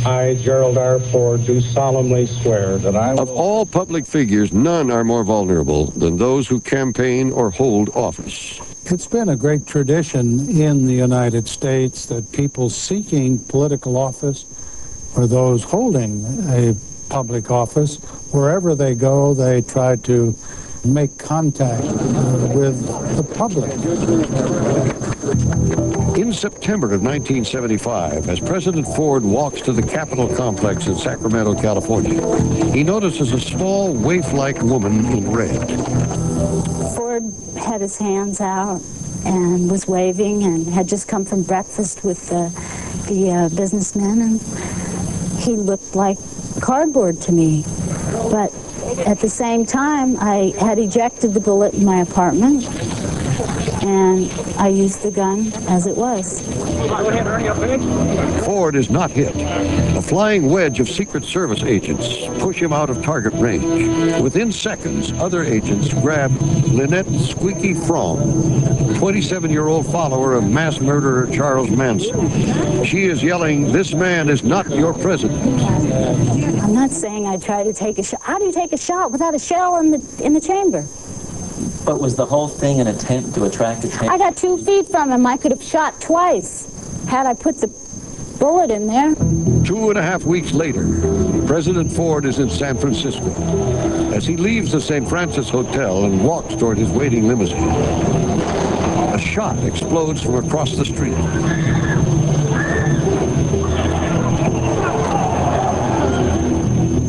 I, Gerald R. Ford, do solemnly swear that I will... Of all public figures, none are more vulnerable than those who campaign or hold office. It's been a great tradition in the United States that people seeking political office or those holding a public office, wherever they go, they try to make contact with the public. In September of 1975, as President Ford walks to the Capitol complex in Sacramento, California, he notices a small, waif-like woman in red. Ford had his hands out and was waving and had just come from breakfast with the businessmen, and he looked like cardboard to me. But at the same time, I had ejected the bullet in my apartment, and I used the gun as it was. Ford is not hit. A flying wedge of Secret Service agents push him out of target range. Within seconds, other agents grab Lynette Squeaky Fromm, 27-year-old follower of mass murderer Charles Manson. She is yelling, "This man is not your president." I'm not saying I tried to take a shot. How do you take a shot without a shell in the chamber? But was the whole thing an attempt to attract attention? I got 2 feet from him. I could have shot twice had I put the bullet in there. 2.5 weeks later, President Ford is in San Francisco. As he leaves the St. Francis Hotel and walks toward his waiting limousine, a shot explodes from across the street.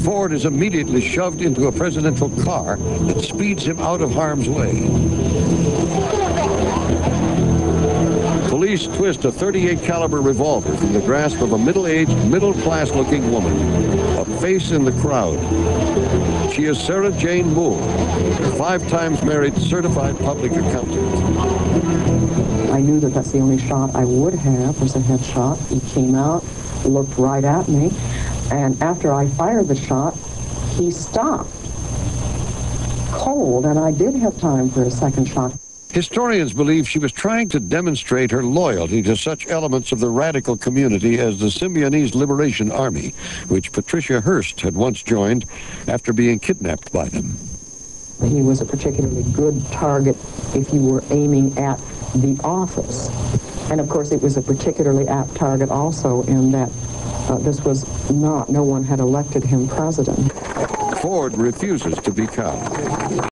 Ford is immediately shoved into a presidential car that speeds him out of harm's way. Police twist a .38 caliber revolver from the grasp of a middle-aged, middle-class-looking woman, a face in the crowd. She is Sarah Jane Moore, 5 times married certified public accountant. I knew that that's the only shot I would have was a headshot. He came out, looked right at me, and after I fired the shot, he stopped cold, and I did have time for a second shot. Historians believe she was trying to demonstrate her loyalty to such elements of the radical community as the Symbionese Liberation Army, which Patricia Hearst had once joined after being kidnapped by them. He was a particularly good target if you were aiming at the office. And of course, it was a particularly apt target also in that this was no one had elected him president. Ford refuses to be cowed.